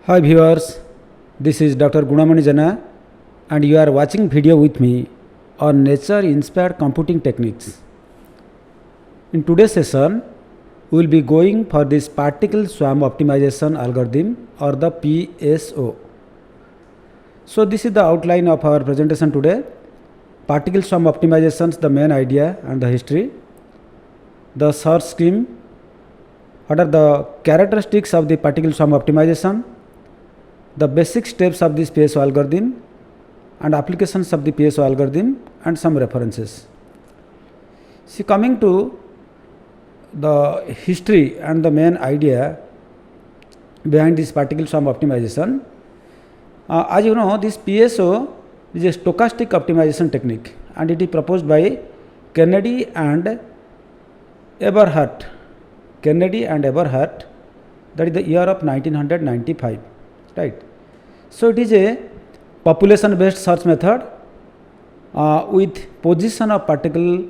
Hi viewers, this is Dr. Gunamani Jana and you are watching video with me on nature inspired computing techniques. In today's session, we will be going for this particle swarm optimization algorithm or the PSO. So this is the outline of our presentation today. Particle swarm optimizations, the main idea and the history, the search scheme, what are the characteristics of the particle swarm optimization, the basic steps of this PSO algorithm and applications of the PSO algorithm and some references. See, coming to the history and the main idea behind this particle swarm optimization, as you know, this PSO is a stochastic optimization technique and it is proposed by Kennedy and Eberhardt. That is the year of 1995, right? So it is a population based search method with position of particle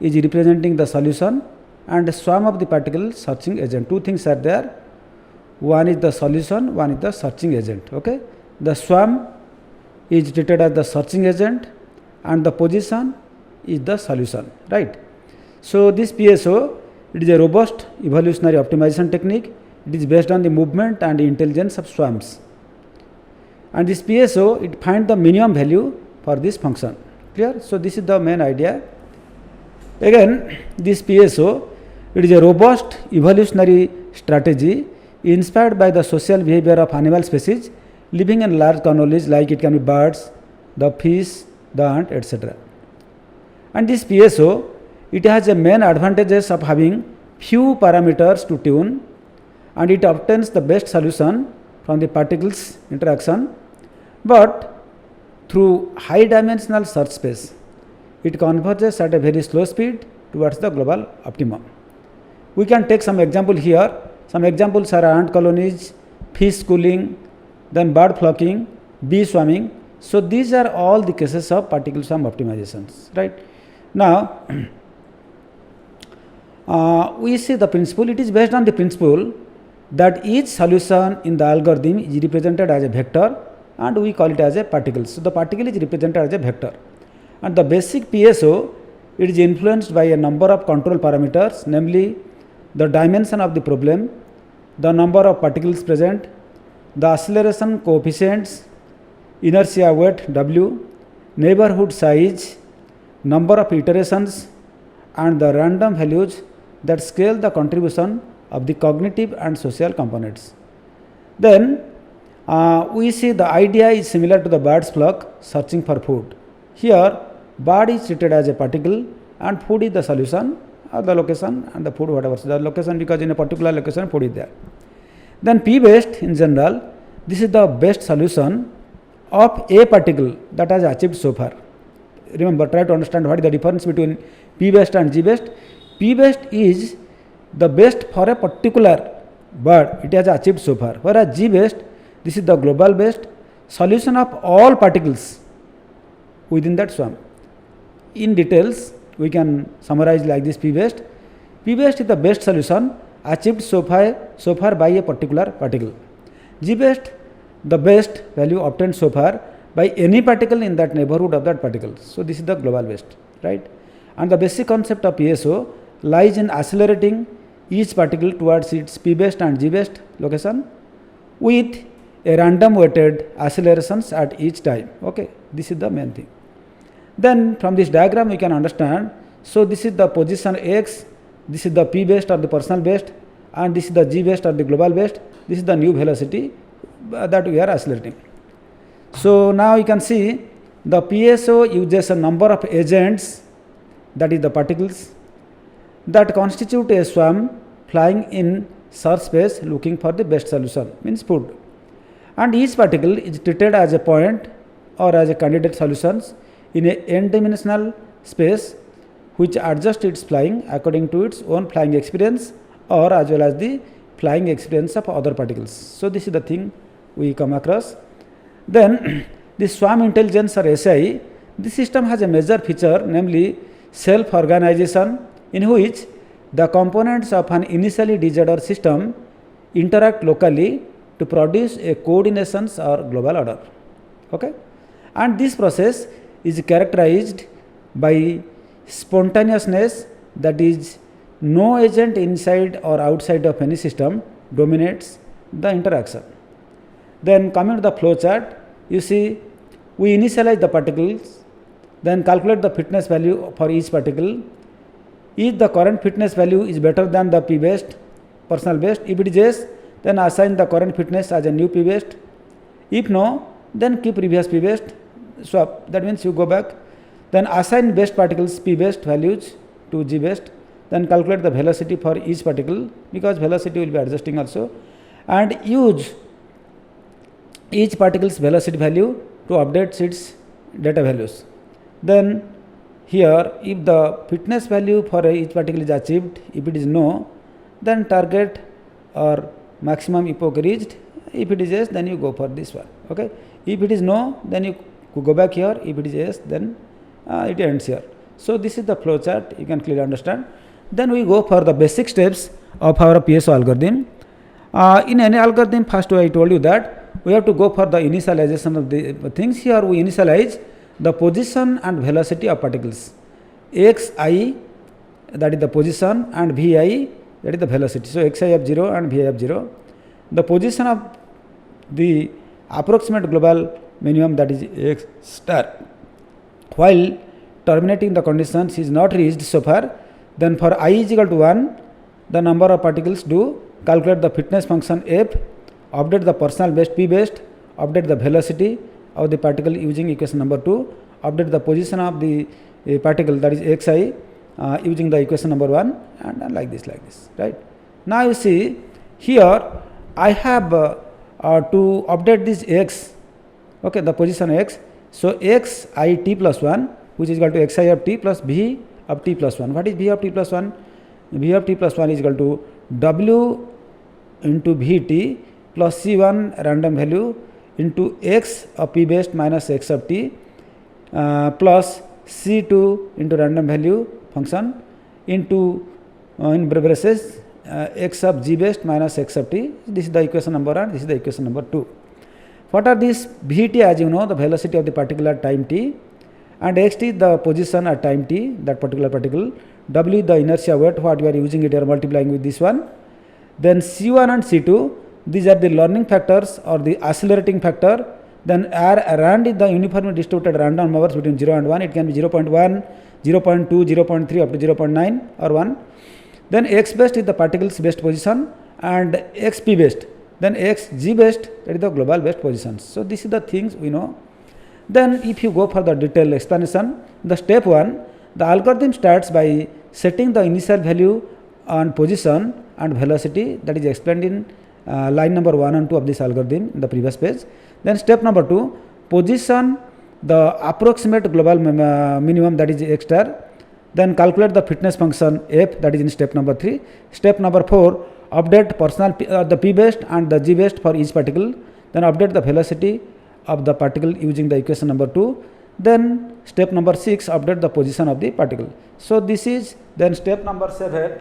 is representing the solution and swarm of the particle searching agent. Two things are there, one is the solution, one is the searching agent. Okay, the swarm is treated as the searching agent and the position is the solution, right? So this PSO, it is a robust evolutionary optimization technique. It is based on the movement and the intelligence of swarms. And this PSO, it finds the minimum value for this function. Clear? So this is the main idea. Again, this PSO, it is a robust evolutionary strategy inspired by the social behavior of animal species living in large colonies, like it can be birds, the fish, the ant, etc. And this PSO, it has a main advantages of having few parameters to tune and it obtains the best solution from the particles interaction, but through high dimensional search space it converges at a very slow speed towards the global optimum. We can take some example here. Some examples are ant colonies, fish schooling, then bird flocking, bee swarming. So these are all the cases of particle swarm optimizations, right? Now we see the principle. It is based on the principle that each solution in the algorithm is represented as a vector and we call it as a particle. So the particle is represented as a vector and the basic PSO, it is influenced by a number of control parameters, namely the dimension of the problem, the number of particles present, the acceleration coefficients, inertia weight W, neighborhood size, number of iterations and the random values that scale the contribution of the cognitive and social components. Then we see the idea is similar to the bird's flock searching for food. Here bird is treated as a particle and food is the solution or the location and the food whatever. So the location, because in a particular location food is there. Then P based in general, this is the best solution of a particle that has achieved so far. Remember, try to understand what is the difference between P based and G based. P based is the best for a particular bird it has achieved so far, whereas G based, this is the global based solution of all particles within that swarm. In details we can summarize like this. P based is the best solution achieved so far by a particular particle. G based, the best value obtained so far by any particle in that neighborhood of that particle. So this is the global based, right? And the basic concept of PSO lies in accelerating each particle towards its P based and G based location with a random weighted accelerations at each time. Okay, this is the main thing. Then from this diagram we can understand. So this is the position X, this is the P based or the personal based, and this is the G based or the global based. This is the new velocity that we are accelerating. So now you can see the PSO uses a number of agents, that is the particles, that constitute a swarm flying in search space looking for the best solution, means food. And each particle is treated as a point or as a candidate solutions in a n-dimensional space which adjusts its flying according to its own flying experience or as well as the flying experience of other particles. So this is the thing we come across. Then the swarm intelligence or SI, this system has a major feature, namely self-organization, in which the components of an initially disordered system interact locally to produce a coordinations or global order. Okay, and this process is characterized by spontaneousness, that is, no agent inside or outside of any system dominates the interaction. Then coming to the flow chart, you see we initialize the particles, then calculate the fitness value for each particle. If the current fitness value is better than the P best, personal best, if it is yes, then assign the current fitness as a new P best. If no, then keep previous P best, swap. That means you go back, then assign best particles P best values to G best, then calculate the velocity for each particle, because velocity will be adjusting also, and use each particle's velocity value to update its data values. Then here, if the fitness value for each particle is achieved, if it is no, then target or maximum epoch reached. If it is yes, then you go for this one. Okay. If it is no, then you go back here. If it is yes, then it ends here. So this is the flow chart. You can clearly understand. Then we go for the basic steps of our PSO algorithm. In any algorithm, first I told you that we have to go for the initialization of the things. Here we initialize the position and velocity of particles. xi, that is the position, and vi, that is the velocity. So xi of 0 and vi of 0. The position of the approximate global minimum, that is x star, while terminating the conditions is not reached so far, then for I is equal to 1, the number of particles do, calculate the fitness function f, update the personal best P best, update the velocity of the particle using equation number 2, update the position of the particle, that is xi, using the equation number 1, and like this, right. Now you see here I have to update this x, okay, the position x. So xi t plus 1, which is equal to xi of t plus v of t plus 1. What is v of t plus 1? V of t plus 1 is equal to w into vt plus c1 random value into x of p best minus x of t plus c2 into random value function into in braces x of g best minus x of t. This is the equation number 1, this is the equation number 2. What are these? Vt, as you know, the velocity of the particle at time t, and xt the position at time t, that particular particle. W the inertia weight, what we are using it, we are multiplying with this one. Then c1 and c2, these are the learning factors or the accelerating factor. Then rand is the uniformly distributed random numbers between 0 and 1. It can be 0.1, 0.2, 0.3 up to 0.9 or 1. Then x best is the particle's best position, and xp best, then xg best, that is the global best positions. So this is the things we know. Then if you go for the detailed explanation, the step 1, the algorithm starts by setting the initial value on position and velocity, that is explained in line number 1 and 2 of this algorithm in the previous page. Then step number 2, position the approximate global minimum, that is x star. Then calculate the fitness function f, that is in step number 3. Step number 4, update personal the p best and the g best for each particle. Then update the velocity of the particle using the equation number 2. Then step number 6, update the position of the particle. So this is then step number 7.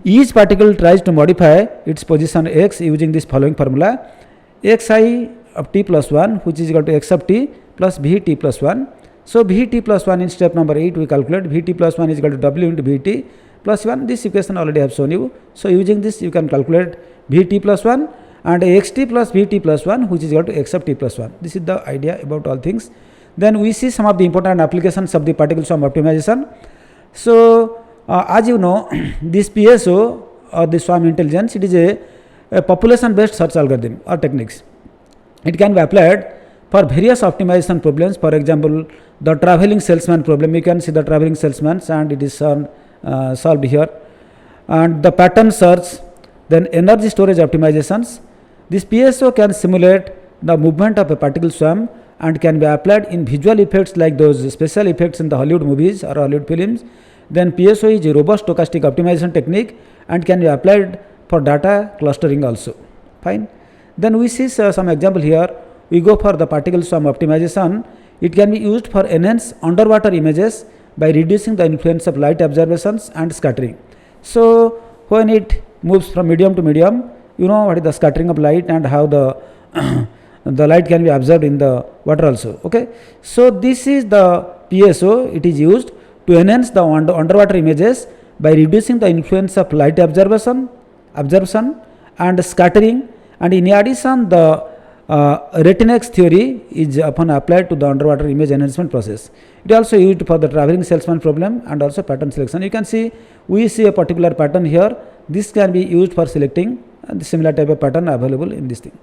Each particle tries to modify its position x using this following formula: xi of t plus 1, which is equal to x of t plus vt plus 1. So vt plus 1 in step number 8 we calculate vt plus 1 is equal to w into vt plus 1. This equation already I have shown you. So using this you can calculate vt plus 1 and xt plus vt plus 1, which is equal to x of t plus 1. This is the idea about all things. Then we see some of the important applications of the particle swarm optimization. So as you know, this PSO or the swarm intelligence, it is a population based search algorithm or techniques. It can be applied for various optimization problems. For example, the traveling salesman problem, you can see the traveling salesman and it is solved here. And the pattern search, then energy storage optimizations. This PSO can simulate the movement of a particle swarm and can be applied in visual effects like those special effects in the Hollywood movies or Hollywood films. Then PSO is a robust stochastic optimization technique and can be applied for data clustering also. Fine. Then we see some example here. We go for the particle swarm optimization. It can be used for enhance underwater images by reducing the influence of light observations and scattering. So when it moves from medium to medium, you know what is the scattering of light and how the the light can be absorbed in the water also. Okay, so this is the PSO. It is used to enhance the underwater images by reducing the influence of light absorption and scattering, and in addition the Retinex theory is often applied to the underwater image enhancement process. It is also used for the traveling salesman problem and also pattern selection. You can see, we see a particular pattern here. This can be used for selecting the similar type of pattern available in this thing.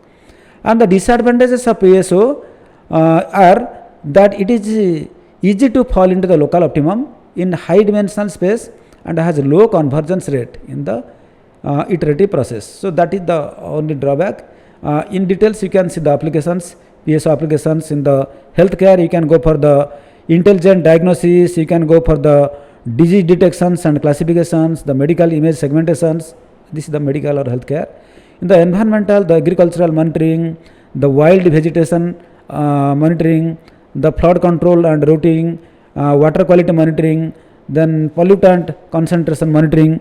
And the disadvantages of PSO are that it is easy to fall into the local optimum in high dimensional space and has low convergence rate in the iterative process. So that is the only drawback. In details you can see the applications, PSO applications in the healthcare. You can go for the intelligent diagnosis, you can go for the disease detections and classifications, the medical image segmentations. This is the medical or healthcare. In the environmental, the agricultural monitoring, the wild vegetation monitoring, the flood control and routing, water quality monitoring, then pollutant concentration monitoring.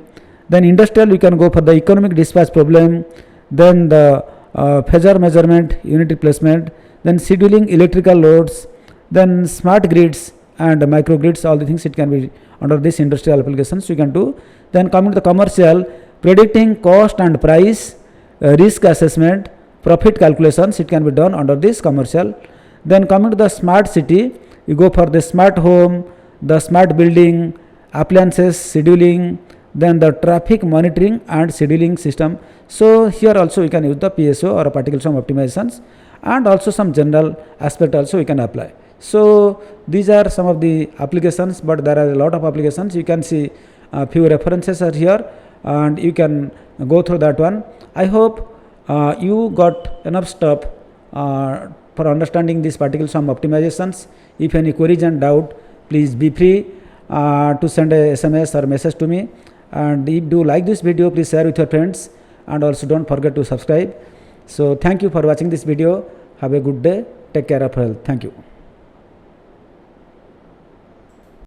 Then industrial, you can go for the economic dispatch problem, then the phasor measurement, unit replacement, then scheduling electrical loads, then smart grids and microgrids. All the things it can be under this industrial applications you can do. Then coming to the commercial, predicting cost and price, risk assessment, profit calculations, it can be done under this commercial. Then coming to the smart city, you go for the smart home, the smart building, appliances scheduling, then the traffic monitoring and scheduling system. So here also you can use the PSO or particle sum optimizations, and also some general aspect also you can apply. So these are some of the applications, but there are a lot of applications. You can see a few references are here and you can go through that one. I hope you got enough stuff for understanding these particle sum optimizations. If any queries and doubt, please be free to send a SMS or message to me. And if you like this video, please share with your friends, and also don't forget to subscribe. So thank you for watching this video. Have a good day. Take care of health. Thank you.